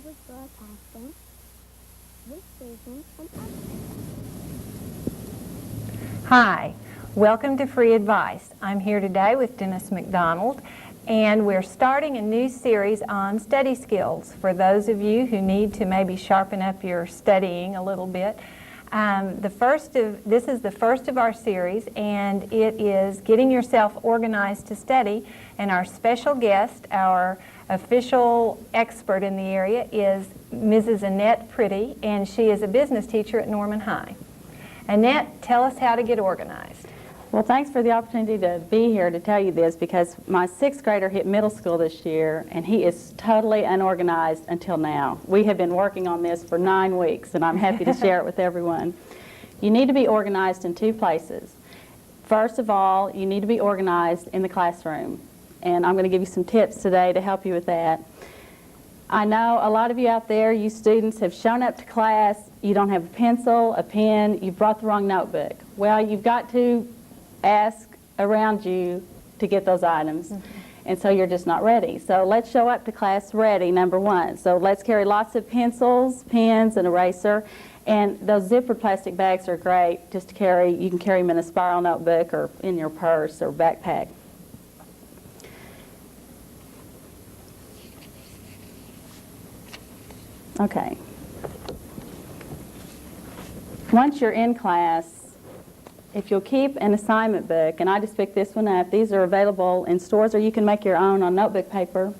Public Broadcasting, this station and others. Hi, welcome to Free Advice. I'm here today with Dennis McDonald, and we're starting a new series on study skills for those of you who need to maybe sharpen up your studying a little bit. This is the first of our series, and it is getting yourself organized to study, and our special guest, our official expert in the area, is Mrs. Annette Pretty, and she is a business teacher at Norman High. Annette, tell us how to get organized. Well, thanks for the opportunity to be here to tell you this, because my 6th grader hit middle school this year, and he is totally unorganized until now. We have been working on this for 9 weeks, and I'm happy to share it with everyone. You need to be organized in 2 places. First of all, you need to be organized in the classroom, and I'm going to give you some tips today to help you with that. I know a lot of you out there, you students, have shown up to class, you don't have a pencil, a pen, you've brought the wrong notebook. Well, you've got to ask around you to get those items, and so you're just not ready. So let's show up to class ready, number 1. So let's carry lots of pencils, pens, and eraser, and those zippered plastic bags are great just to carry. You can carry them in a spiral notebook or in your purse or backpack. Okay. Once you're in class, if you'll keep an assignment book, and I just picked this one up, these are available in stores, or you can make your own on notebook paper.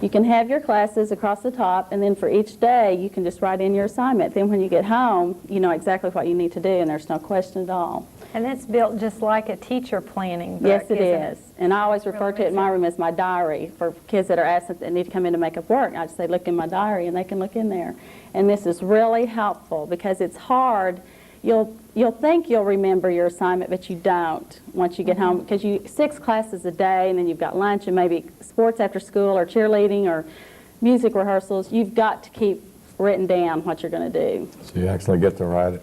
You can have your classes across the top, and then for each day you can just write in your assignment. Then when you get home, you know exactly what you need to do, and there's no question at all. And that's built just like a teacher planning book. Yes, it is. And I always refer to it in my room as my diary for kids that are absent that need to come in to make up work. I just say, look in my diary, and they can look in there. And this is really helpful because it's hard. You'll think you'll remember your assignment, but you don't once you get home, because 6 classes a day, and then you've got lunch and maybe sports after school or cheerleading or music rehearsals. You've got to keep written down what you're going to do. So you actually get to write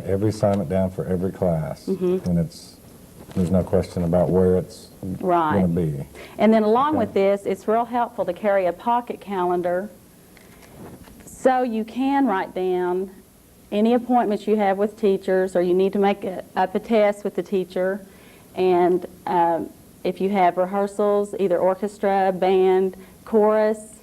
every assignment down for every class, and there's no question about where it's going to be. And then along with this, it's real helpful to carry a pocket calendar so you can write down any appointments you have with teachers, or you need to make up a test with the teacher, and if you have rehearsals, either orchestra, band, chorus,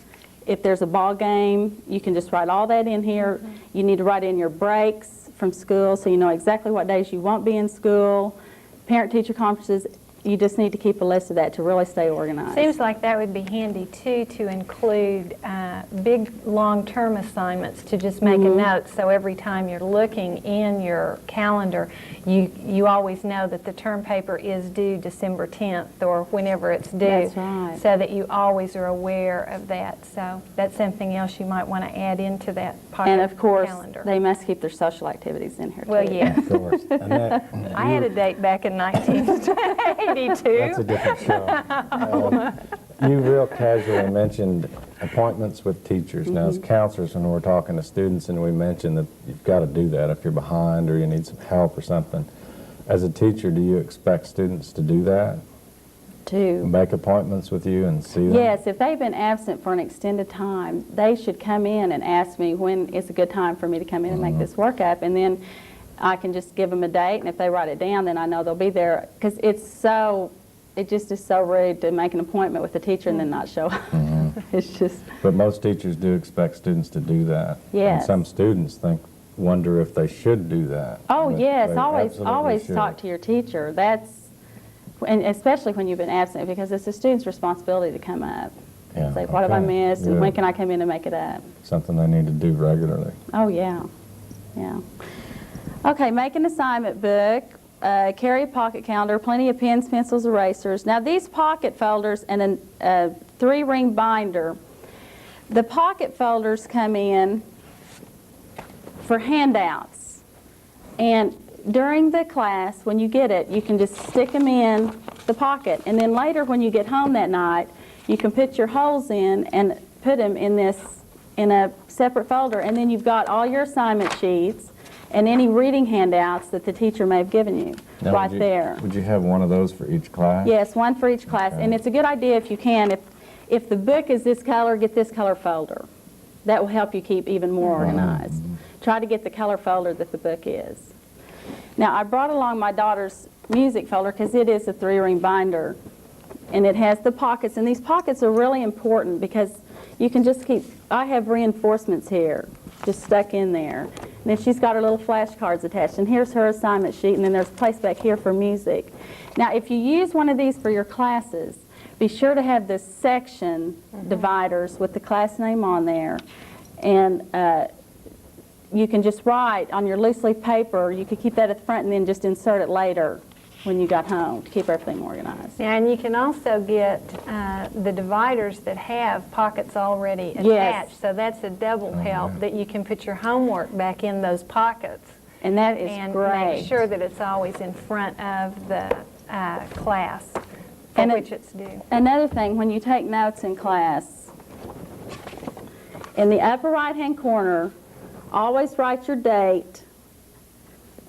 if there's a ball game, you can just write all that in here. You need to write in your breaks from school so you know exactly what days you won't be in school. Parent-teacher conferences, you just need to keep a list of that to really stay organized. Seems like that would be handy too, to include big long-term assignments, to just make a note, so every time you're looking in your calendar, you always know that the term paper is due December 10th or whenever it's due. That's right. So that you always are aware of that. So that's something else you might want to add into that pocket And of course, calendar. they must keep their social activities in here too. Well, yeah. Of course. Annette, I had a date back in 1982. that's a different show. You real casually mentioned appointments with teachers. Now, as counselors, when we're talking to students and we mention that you've got to do that if you're behind or you need some help or something, as a teacher, do you expect students to do that? To Make appointments with you and see them? Yes, if they've been absent for an extended time, they should come in and ask me when is a good time for me to come in and make this work up, and then I can just give them a date, and if they write it down, then I know they'll be there, because it just is so rude to make an appointment with the teacher and then not show up. It's just... But most teachers do expect students to do that. Yes. And some students wonder if they should do that. Oh, But yes, they always absolutely should. talk to your teacher. And especially when you've been absent, because it's the student's responsibility to come up. Yeah, Say, what have I okay, missed, and good. when can I come in and make it up? Something they need to do regularly. Oh, yeah. Yeah. Okay, make an assignment book. Carry a pocket calendar, plenty of pens, pencils, erasers. Now, these pocket folders and a 3-ring binder, the pocket folders come in for handouts. And during the class, when you get it, you can just stick them in the pocket. And then later, when you get home that night, you can put your holes in and put them in a separate folder. And then you've got all your assignment sheets and any reading handouts that the teacher may have given you Now, there. Would you have one of those for each class? Yes, one for each class. Okay. And it's a good idea if you can, if the book is this color, get this color folder. That will help you keep even more organized. Try to get the color folder that the book is. Now, I brought along my daughter's music folder because it is a 3-ring binder, and it has the pockets, and these pockets are really important because you can just keep, I have reinforcements here just stuck in there, and then she's got her little flashcards attached, and here's her assignment sheet, and then there's a place back here for music. Now, if you use one of these for your classes, be sure to have the section dividers with the class name on there, and you can just write on your loose leaf paper. You could keep that at the front and then just insert it later when you got home to keep everything organized. Yeah, and you can also get the dividers that have pockets already attached. Yes. So that's a double help, that you can put your homework back in those pockets. And that is and great. make sure that it's always in front of the class for And which it's due. Another thing, when you take notes in class, in the upper right-hand corner, always write your date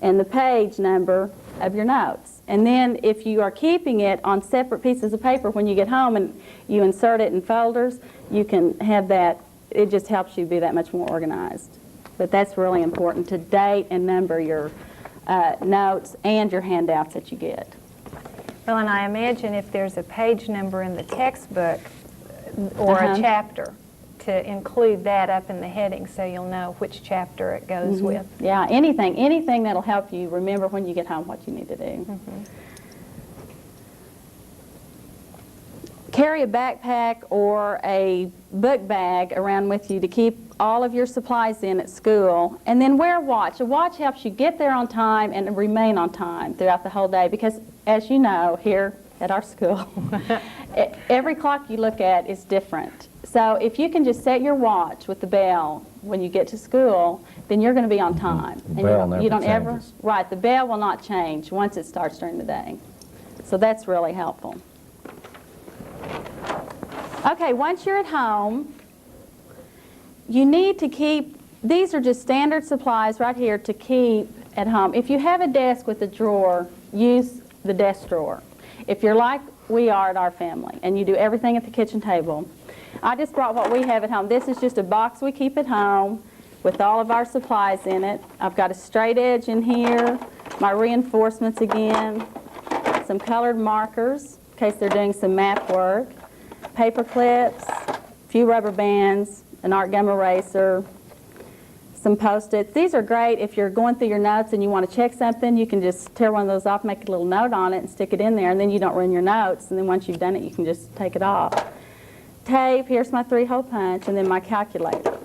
and the page number of your notes. And then if you are keeping it on separate pieces of paper when you get home and you insert it in folders, you can have that. It just helps you be that much more organized. But that's really important, to date and number your notes and your handouts that you get. Well, and I imagine if there's a page number in the textbook or a chapter, to include that up in the heading so you'll know which chapter it goes with. Yeah, anything that'll help you remember when you get home what you need to do. Carry a backpack or a book bag around with you to keep all of your supplies in at school, and then wear a watch. A watch helps you get there on time and remain on time throughout the whole day because, as you know, here at our school, every clock you look at is different. So if you can just set your watch with the bell when you get to school, then you're going to be on time. The bell never changes. Right, the bell will not change once it starts during the day. So that's really helpful. Okay, once you're at home, you need to keep, these are just standard supplies right here to keep at home. If you have a desk with a drawer, use the desk drawer. If you're like we are at our family and you do everything at the kitchen table, I just brought what we have at home. This is just a box we keep at home with all of our supplies in it. I've got a straight edge in here, my reinforcements again, some colored markers in case they're doing some math work, paper clips, a few rubber bands, an art gum eraser, some Post-its. These are great if you're going through your notes and you want to check something. You can just tear one of those off, make a little note on it, and stick it in there, and then you don't ruin your notes. And then once you've done it, you can just take it off. Tape, here's my 3-hole punch, and then my calculator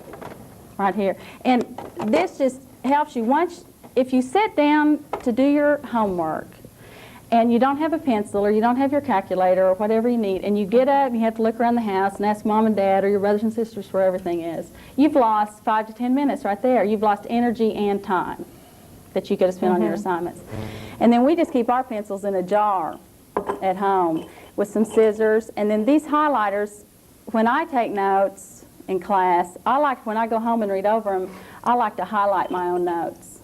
right here. And this just helps you. Once, if you sit down to do your homework and you don't have a pencil or you don't have your calculator or whatever you need, and you get up and you have to look around the house and ask mom and dad or your brothers and sisters where everything is, you've lost 5 to 10 minutes right there. You've lost energy and time that you could have spent on your assignments. And then we just keep our pencils in a jar at home with some scissors. And then these highlighters, when I take notes in class, I like, when I go home and read over them, I like to highlight my own notes.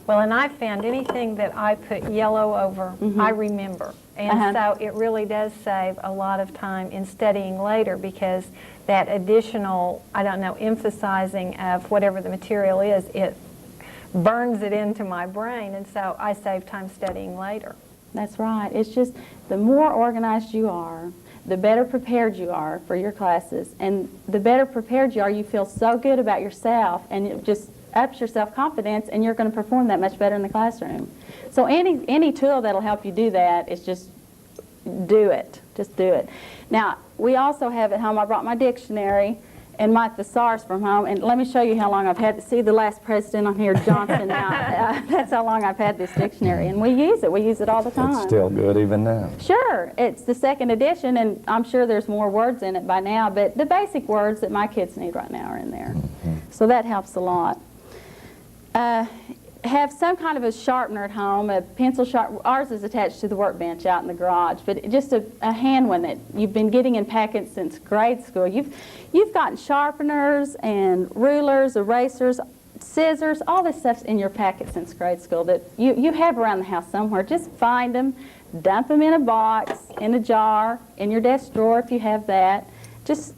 Well, and I found anything that I put yellow over, I remember. And so it really does save a lot of time in studying later because that additional, I don't know, emphasizing of whatever the material is, it burns it into my brain, and so I save time studying later. That's right. It's just the more organized you are, the better prepared you are for your classes, and the better prepared you are, you feel so good about yourself, and it just ups your self-confidence, and you're going to perform that much better in the classroom. So any tool that'll help you do that is just do it. Just do it. Now, we also have at home, I brought my dictionary and my thesaurus from home, and let me show you how long I've had, see the last president on here, Johnson, now, that's how long I've had this dictionary, and we use it all the time. It's still good even now. Sure, it's the second edition, and I'm sure there's more words in it by now, but the basic words that my kids need right now are in there. So that helps a lot. Have some kind of a sharpener at home, a pencil sharpener. Ours is attached to the workbench out in the garage, but just a hand one that you've been getting in packets since grade school. You've gotten sharpeners and rulers, erasers, scissors, all this stuff's in your packet since grade school that you have around the house somewhere. Just find them, dump them in a box, in a jar, in your desk drawer if you have that, just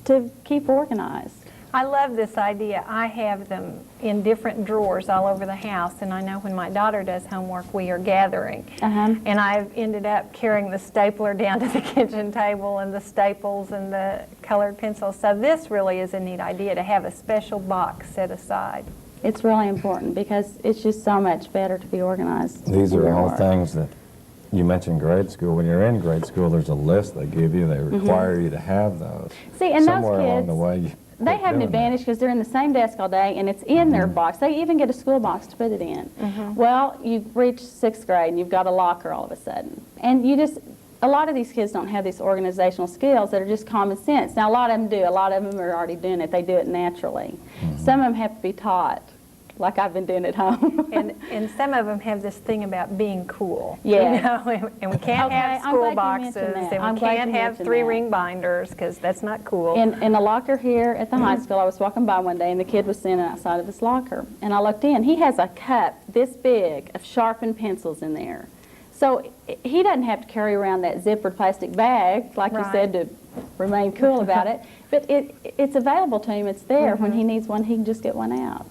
to keep organized. I love this idea. I have them in different drawers all over the house, and I know when my daughter does homework, we are gathering. And I've ended up carrying the stapler down to the kitchen table and the staples and the colored pencils. So this really is a neat idea to have a special box set aside. It's really important because it's just so much better to be organized. These in are your all work. things that you mentioned grade school. When you're in grade school, there's a list they give you. They require you to have those. See, and Somewhere those along kids, the way, you they quit have an doing that. advantage because they're in the same desk all day and it's in their box. They even get a school box to put it in. Well, you've reached 6th grade and you've got a locker all of a sudden. And you just, a lot of these kids don't have these organizational skills that are just common sense. Now, a lot of them do. A lot of them are already doing it. They do it naturally. Some of them have to be taught, like I've been doing at home. And some of them have this thing about being cool. Yes. You know, and we can't Okay, have I'm school glad you mentioned boxes, that. and I'm we glad can't you have mentioned 3-ring binders because that's not cool. In the locker here at the high school, I was walking by one day and the kid was sitting outside of his locker. And I looked in. He has a cup this big of sharpened pencils in there. So he doesn't have to carry around that zippered plastic bag, like you Right. said, to remain cool about it. But it's available to him. It's there. When he needs one, he can just get one out.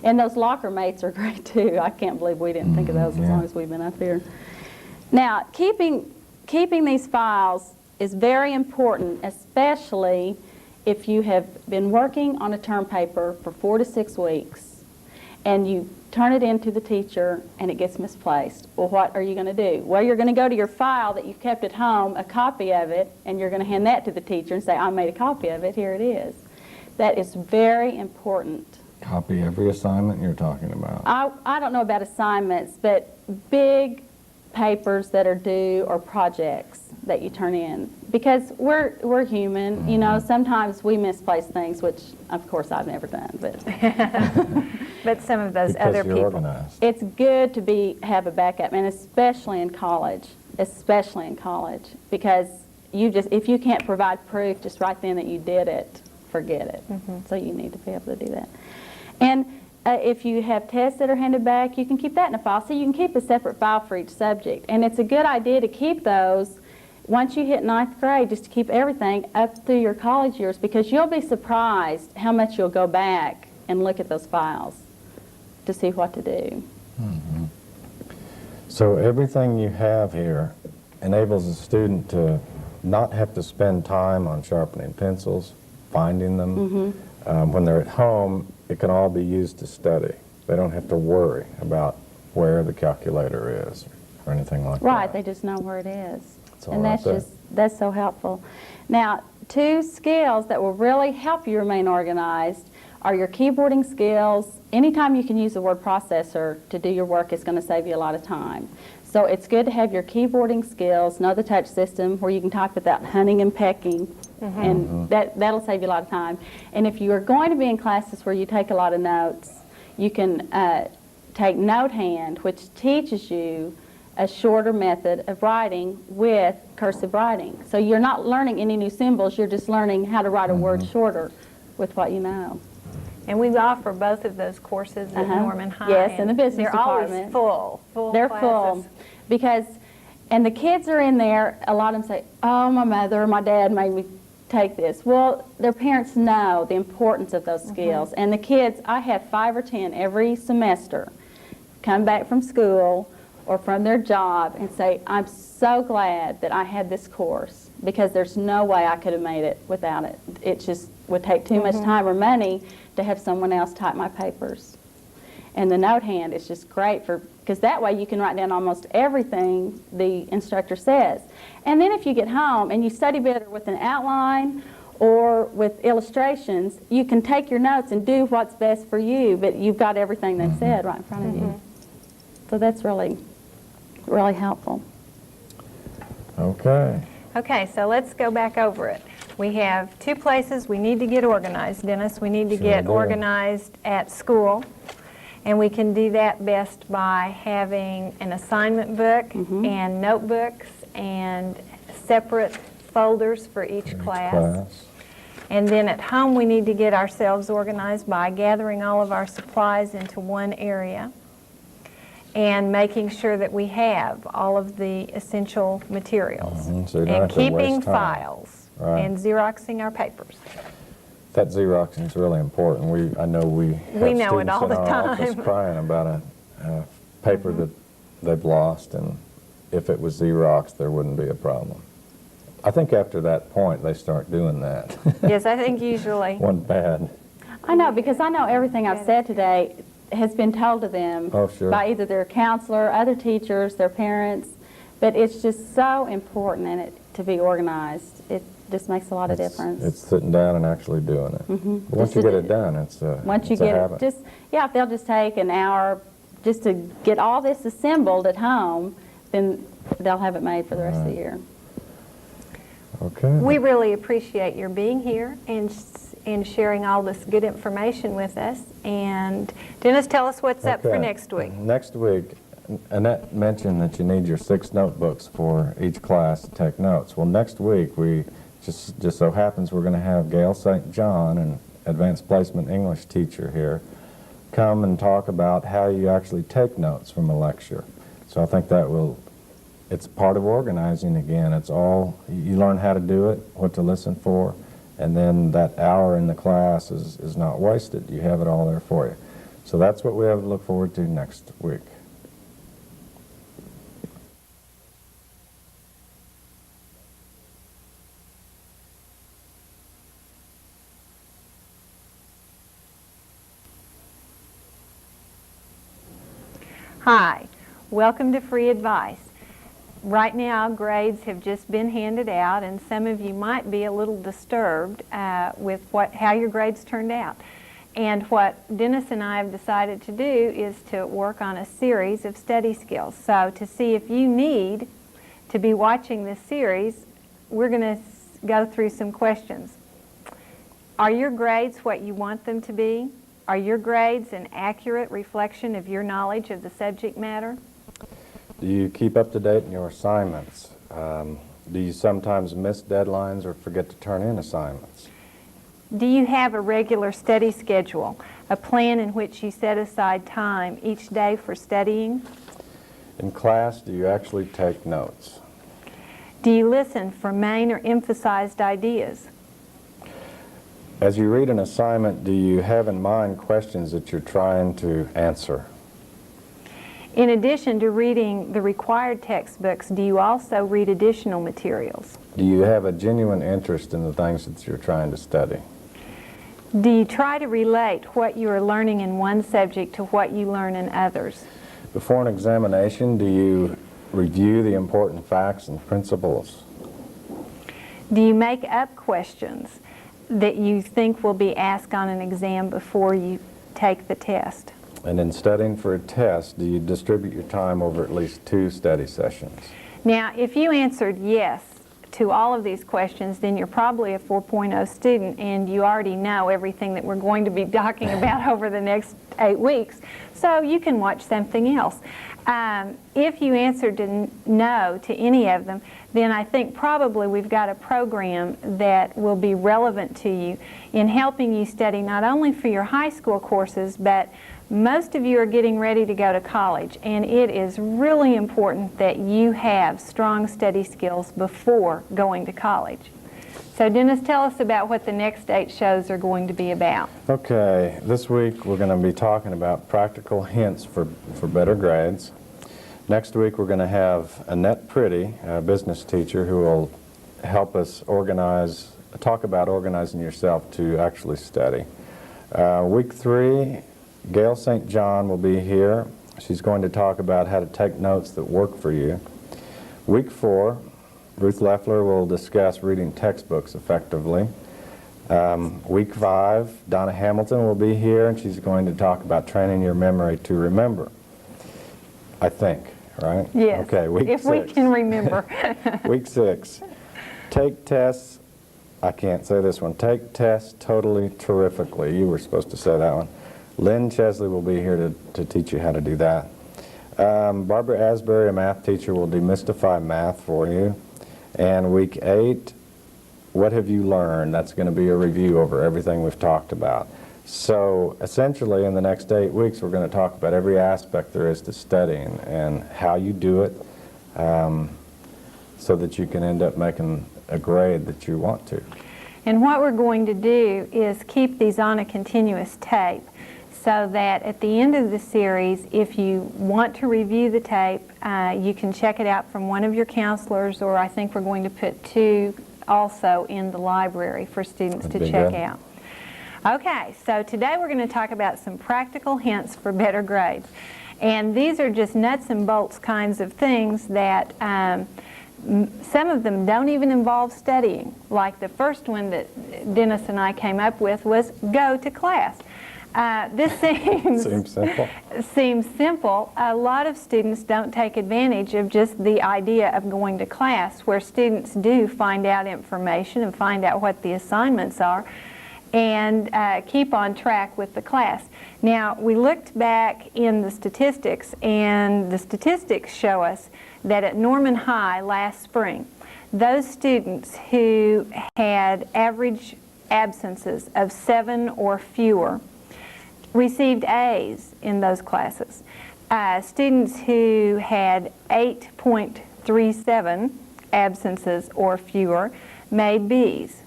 And those locker mates are great too. I can't believe we didn't think of those as long as we've been up here. Now, keeping these files is very important, especially if you have been working on a term paper for 4 to 6 weeks and you turn it in to the teacher and it gets misplaced. Well, what are you going to do? Well, you're going to go to your file that you've kept at home, a copy of it, and you're going to hand that to the teacher and say, I made a copy of it, here it is. That is very important. Copy every assignment you're talking about. I don't know about assignments, but big papers that are due or projects that you turn in. Because we're human, you know, sometimes we misplace things, which of course I've never done, but But some of those Because other you're people. organized. it's good to have a backup, and especially in college, because if you can't provide proof just right then that you did it, forget it. So you need to be able to do that. And if you have tests that are handed back, you can keep that in a file. So you can keep a separate file for each subject. And it's a good idea to keep those once you hit 9th grade, just to keep everything up through your college years, because you'll be surprised how much you'll go back and look at those files to see what to do. So everything you have here enables a student to not have to spend time on sharpening pencils, finding them. When they're at home, it can all be used to study. They don't have to worry about where the calculator is or anything like that. Right, they just know where it is. all And right that's there. that's so helpful. Now, 2 skills that will really help you remain organized are your keyboarding skills. Anytime you can use a word processor to do your work, it's going to save you a lot of time. So it's good to have your keyboarding skills, know the touch system where you can type without hunting and pecking, and that'll save you a lot of time. And if you are going to be in classes where you take a lot of notes, you can take Note Hand, which teaches you a shorter method of writing with cursive writing. So you're not learning any new symbols, you're just learning how to write a word shorter with what you know. And we offer both of those courses at Norman High. Yes, in the business they're department. always full They're classes. full because, and the kids are in there, a lot of them say, oh, my mother or my dad made me take this. Well, their parents know the importance of those skills. And the kids, I have 5 or 10 every semester come back from school or from their job and say, I'm so glad that I had this course because there's no way I could have made it without it. It just would take too much time or money to have someone else type my papers. And the Note Hand is just great because that way you can write down almost everything the instructor says. And then if you get home and you study better with an outline or with illustrations, you can take your notes and do what's best for you, but you've got everything they've said right in front of you. So that's really, really helpful. Okay. Okay, so let's go back over it. We have 2 places we need to get organized, Dennis. We need to Sure get do. organized at school, and we can do that best by having an assignment book and notebooks and separate folders for each class. And then at home we need to get ourselves organized by gathering all of our supplies into one area and making sure that we have all of the essential materials So you don't and have to keeping waste time. files Right. and Xeroxing our papers. That Xeroxing is really important. I know we have We know it students all in the our office time. crying about a paper that they've lost, and if it was Xerox, there wouldn't be a problem. I think after that point, they start doing that. Yes, I think usually. One bad. I know, because I know everything I've said today has been told to them Oh, sure. by either their counselor, other teachers, their parents, but it's just so important in it to be organized. It just makes a lot of difference. It's sitting down and actually doing it. But once Just you to- get it done, it's a Once you it's a get habit. it, just, yeah, if they'll just take an hour just to get all this assembled at home, then they'll have it made for the rest of the year. Okay. We really appreciate your being here and sharing all this good information with us. And Dennis, tell us what's up for Okay. next week. Next week, Annette mentioned that you need your 6 notebooks for each class to take notes. Well, next week, we just so happens we're going to have Gail St. John, an advanced placement English teacher here, come and talk about how you actually take notes from a lecture. So I think it's part of organizing again. It's all, you learn how to do it, what to listen for, and then that hour in the class is not wasted. You have it all there for you. So that's what we have to look forward to next week. Hi, welcome to Free Advice. Right now, grades have just been handed out, and some of you might be a little disturbed with how your grades turned out. And what Dennis and I have decided to do is to work on a series of study skills. So to see if you need to be watching this series, we're going to go through some questions. Are your grades what you want them to be? Are your grades an accurate reflection of your knowledge of the subject matter? Do you keep up to date in your assignments? Do you sometimes miss deadlines or forget to turn in assignments? Do you have a regular study schedule, a plan in which you set aside time each day for studying? In class, do you actually take notes? Do you listen for main or emphasized ideas? As you read an assignment, do you have in mind questions that you're trying to answer? In addition to reading the required textbooks, do you also read additional materials? Do you have a genuine interest in the things that you're trying to study? Do you try to relate what you are learning in one subject to what you learn in others? Before an examination, do you review the important facts and principles? Do you make up questions that you think will be asked on an exam before you take the test? And in studying for a test, do you distribute your time over at least 2 study sessions? Now, if you answered yes to all of these questions, then you're probably a 4.0 student and you already know everything that we're going to be talking about over the next 8 weeks. So you can watch something else. If you answered no to any of them, then I think probably we've got a program that will be relevant to you in helping you study not only for your high school courses, but most of you are getting ready to go to college, and it is really important that you have strong study skills before going to college. So Dennis, tell us about what the next 8 shows are going to be about. Okay, this week we're going to be talking about practical hints for better grades. Next week we're going to have Annette Pretty, a business teacher, who will help us talk about organizing yourself to actually study. Week 3, Gail St. John will be here. She's going to talk about how to take notes that work for you. Week 4, Ruth Leffler will discuss reading textbooks effectively. Week 5, Donna Hamilton will be here, and she's going to talk about training your memory to remember. I think, right? Yes, okay, week if 6. we can remember. Week 6, take tests. I can't say this one. Take tests totally terrifically. You were supposed to say that one. Lynn Chesley will be here to teach you how to do that. Barbara Asbury, a math teacher, will demystify math for you. And week 8, what have you learned? That's going to be a review over everything we've talked about. So essentially in the next 8 weeks we're going to talk about every aspect there is to studying and how you do it so that you can end up making a grade that you want to. And what we're going to do is keep these on a continuous tape so that at the end of the series, if you want to review the tape, you can check it out from one of your counselors, or I think we're going to put 2 also in the library for students to check out. Okay, so today we're going to talk about some practical hints for better grades. And these are just nuts and bolts kinds of things that some of them don't even involve studying. Like the first one that Dennis and I came up with was go to class. This seems simple. Seems simple. A lot of students don't take advantage of just the idea of going to class, where students do find out information and find out what the assignments are and keep on track with the class. Now, we looked back in the statistics, and the statistics show us that at Norman High last spring, those students who had average absences of 7 or fewer received A's in those classes. Students who had 8.37 absences or fewer made B's.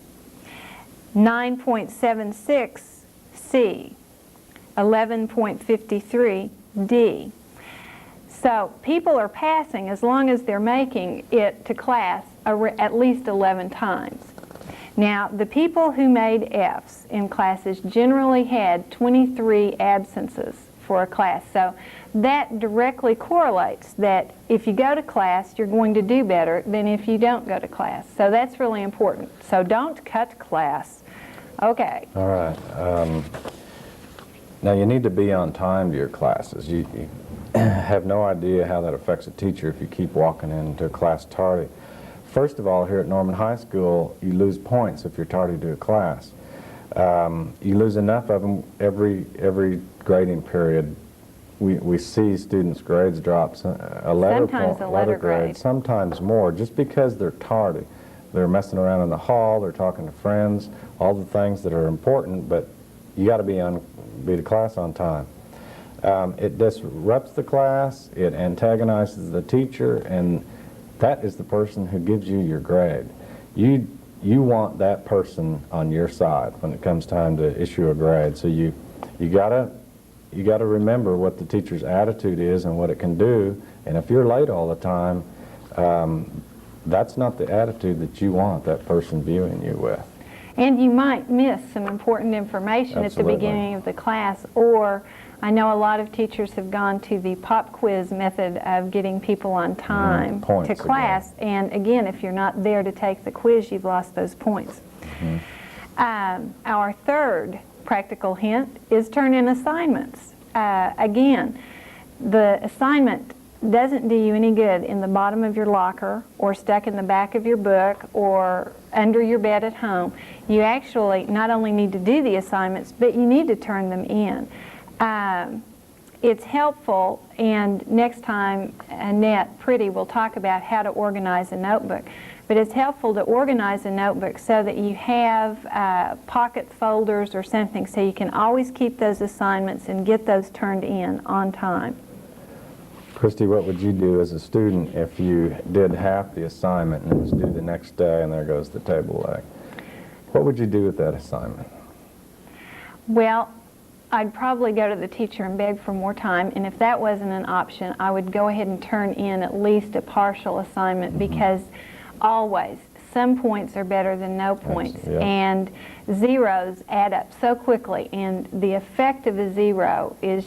9.76 C, 11.53 D. So people are passing as long as they're making it to class at least 11 times. Now, the people who made F's in classes generally had 23 absences for a class. So that directly correlates that if you go to class, you're going to do better than if you don't go to class. So that's really important. So don't cut class. Okay. All right. Now, you need to be on time to your classes. You have no idea how that affects a teacher if you keep walking into a class tardy. First of all, here at Norman High School, you lose points if you're tardy to a class. You lose enough of them every grading period. We see students' grades drop, a letter grade, sometimes more, just because they're tardy. They're messing around in the hall, they're talking to friends, all the things that are important, but you got to be to class on time. It disrupts the class, it antagonizes the teacher, and that is the person who gives you your grade. You want that person on your side when it comes time to issue a grade. So you gotta remember what the teacher's attitude is and what it can do. And if you're late all the time, that's not the attitude that you want that person viewing you with. And you might miss some important information at the beginning of the class, or I know a lot of teachers have gone to the pop quiz method of getting people on time to class. And again, if you're not there to take the quiz, you've lost those points. Our third practical hint is turn in assignments. Again, the assignment doesn't do you any good in the bottom of your locker or stuck in the back of your book or under your bed at home. You actually not only need to do the assignments, but you need to turn them in. It's helpful, and next time Annette Pretty will talk about how to organize a notebook, but it's helpful to organize a notebook so that you have pocket folders or something so you can always keep those assignments and get those turned in on time. Christy, what would you do as a student if you did half the assignment and it was due the next day and there goes the table leg? What would you do with that assignment? Well, I'd probably go to the teacher and beg for more time, and if that wasn't an option, I would go ahead and turn in at least a partial assignment, because always some points are better than no points, and zeros add up so quickly, and the effect of a zero is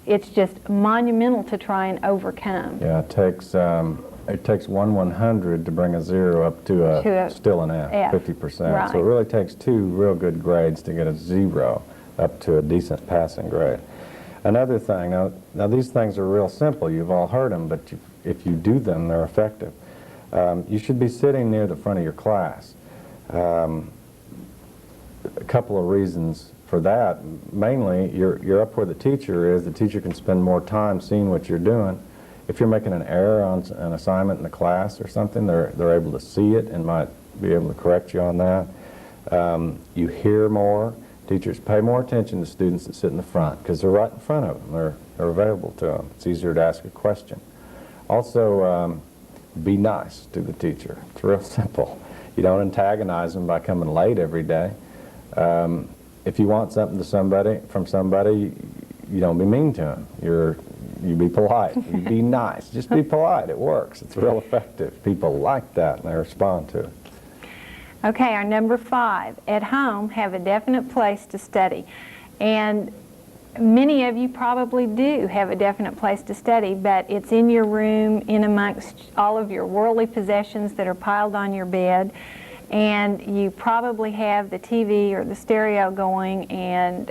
it's just monumental to try and overcome. Yeah, it takes 1/100 to bring a zero up to still an F, 50%. Right. So it really takes 2 real good grades to get a zero up to a decent passing grade. Another thing, now these things are real simple. You've all heard them, but if you do them, they're effective. You should be sitting near the front of your class. A couple of reasons for that. Mainly, you're up where the teacher is. The teacher can spend more time seeing what you're doing. If you're making an error on an assignment in the class or something, they're able to see it and might be able to correct you on that. You hear more. Teachers pay more attention to students that sit in the front because they're right in front of them. They're available to them. It's easier to ask a question. Also, be nice to the teacher. It's real simple. You don't antagonize them by coming late every day. If you want something from somebody, you don't be mean to them. You be polite. You be nice. Just be polite. It works. It's real effective. People like that, and they respond to it. Okay, our number 5, at home, have a definite place to study. And many of you probably do have a definite place to study, but it's in your room, in amongst all of your worldly possessions that are piled on your bed, and you probably have the TV or the stereo going, and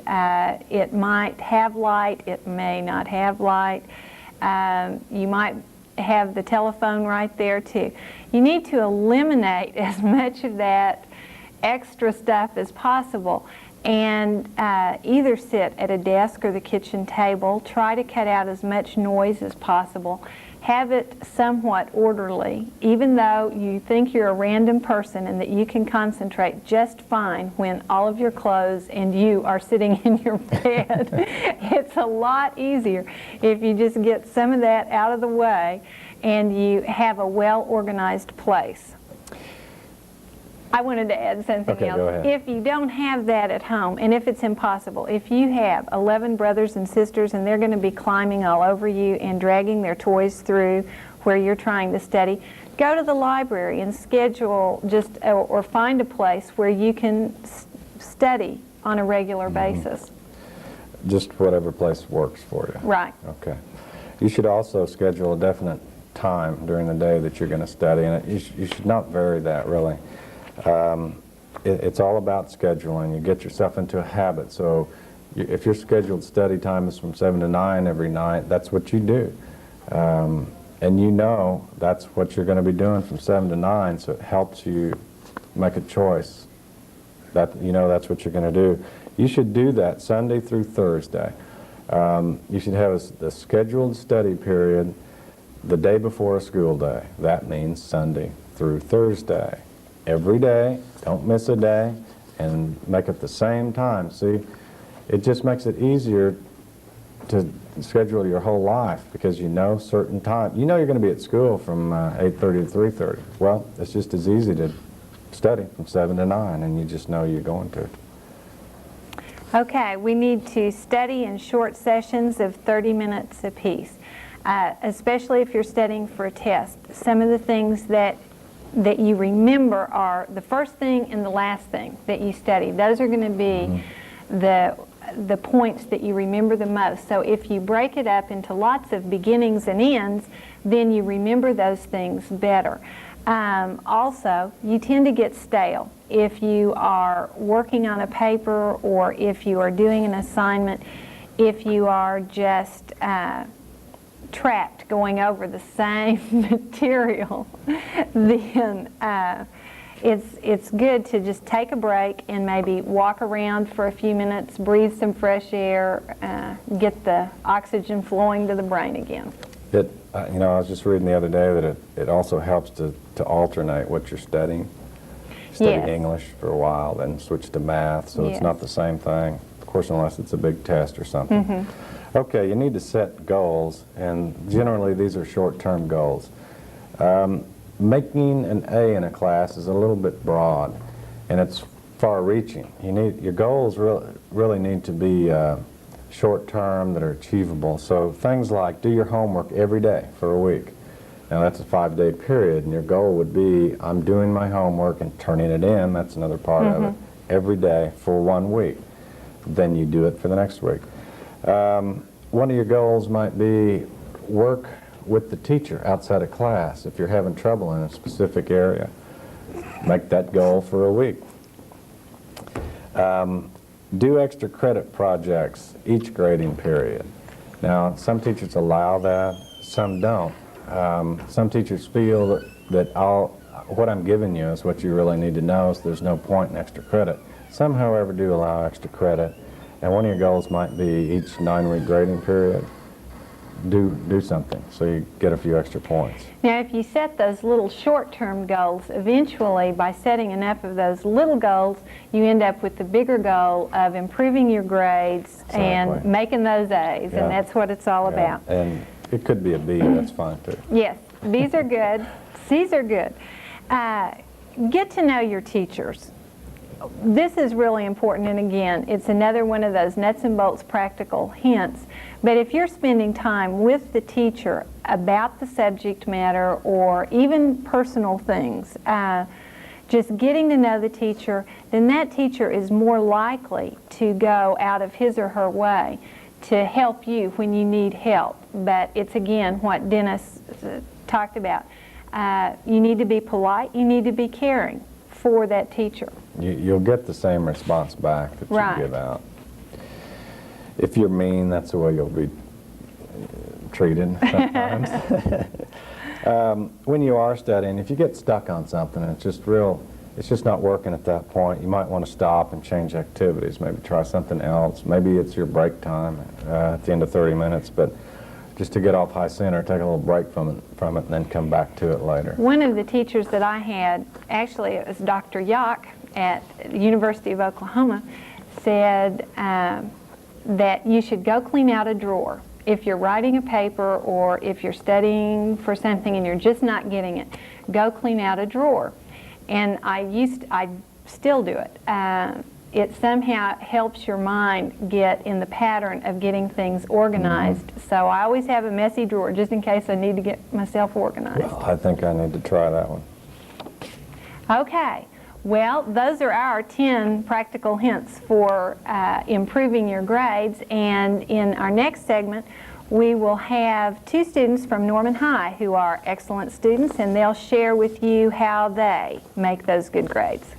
it might have light, it may not have light. You might have the telephone right there too. You need to eliminate as much of that extra stuff as possible, and either sit at a desk or the kitchen table. Try to cut out as much noise as possible. Have it somewhat orderly, even though you think you're a random person and that you can concentrate just fine when all of your clothes and you are sitting in your bed. It's a lot easier if you just get some of that out of the way and you have a well-organized place. I wanted to add something Okay, else. go ahead. If you don't have that at home, and if it's impossible, if you have 11 brothers and sisters and they're going to be climbing all over you and dragging their toys through where you're trying to study, go to the library and schedule or find a place where you can study on a regular basis. Just whatever place works for you. Right. Okay. You should also schedule a definite time during the day that you're going to study, and you should not vary that, really. It's all about scheduling. You get yourself into a habit. So if your scheduled study time is from 7 to 9 every night, that's what you do. And you know that's what you're going to be doing from 7 to 9, so it helps you make a choice. That you know that's what you're going to do. You should do that Sunday through Thursday. You should have a scheduled study period the day before a school day. That means Sunday through Thursday. Every day, don't miss a day, and make it the same time. See, it just makes it easier to schedule your whole life because you know certain time. You know you're going to be at school from 8:30 to 3:30. Well, it's just as easy to study from 7 to 9, and you just know you're going to. Okay, we need to study in short sessions of 30 minutes apiece, especially if you're studying for a test. Some of the things that you remember are the first thing and the last thing that you study. Those are going to be the points that you remember the most. So if you break it up into lots of beginnings and ends, then you remember those things better. Also, you tend to get stale. If you are working on a paper or if you are doing an assignment, if you are just trapped going over the same material, then it's good to just take a break and maybe walk around for a few minutes, breathe some fresh air, get the oxygen flowing to the brain again. I was just reading the other day that it also helps to alternate what you're studying. Study Yes. English for a while, then switch to math, so Yes. it's not the same thing, of course, unless it's a big test or something. Okay, you need to set goals, and generally these are short-term goals. Making an A in a class is a little bit broad, and it's far-reaching. Your goals really need to be short-term that are achievable. So things like do your homework every day for a week. Now that's a 5-day period, and your goal would be I'm doing my homework and turning it in. That's another part of it. Every day for 1 week. Then you do it for the next week. One of your goals might be work with the teacher outside of class. If you're having trouble in a specific area, make that goal for a week. Do extra credit projects each grading period. Now, some teachers allow that, some don't. Some teachers feel that what I'm giving you is what you really need to know, so there's no point in extra credit. Some, however, do allow extra credit. And one of your goals might be each 9-week grading period, do something so you get a few extra points. Now, if you set those little short-term goals, eventually, by setting enough of those little goals, you end up with the bigger goal of improving your grades and Exactly. making those A's, Yeah. and that's what it's all about. And it could be a B, that's fine too. Yes, B's are good, C's are good. Get to know your teachers. This is really important, and again, it's another one of those nuts and bolts practical hints. But if you're spending time with the teacher about the subject matter or even personal things, just getting to know the teacher, then that teacher is more likely to go out of his or her way to help you when you need help. But it's again what Dennis talked about. You need to be polite, you need to be caring for that teacher. You'll get the same response back that you Right. give out. If you're mean, that's the way you'll be treated sometimes. When you are studying, if you get stuck on something and it's just not working at that point, you might want to stop and change activities, maybe try something else. Maybe it's your break time at the end of 30 minutes, but just to get off high center, take a little break from it, and then come back to it later. One of the teachers that I had, actually it was Dr. Yock at the University of Oklahoma, said that you should go clean out a drawer. If you're writing a paper or if you're studying for something and you're just not getting it, go clean out a drawer. And I still do it. It somehow helps your mind get in the pattern of getting things organized. So I always have a messy drawer just in case I need to get myself organized. Well, I think I need to try that one. Okay. Well, those are our 10 practical hints for improving your grades. And in our next segment, we will have 2 students from Norman High who are excellent students, and they'll share with you how they make those good grades.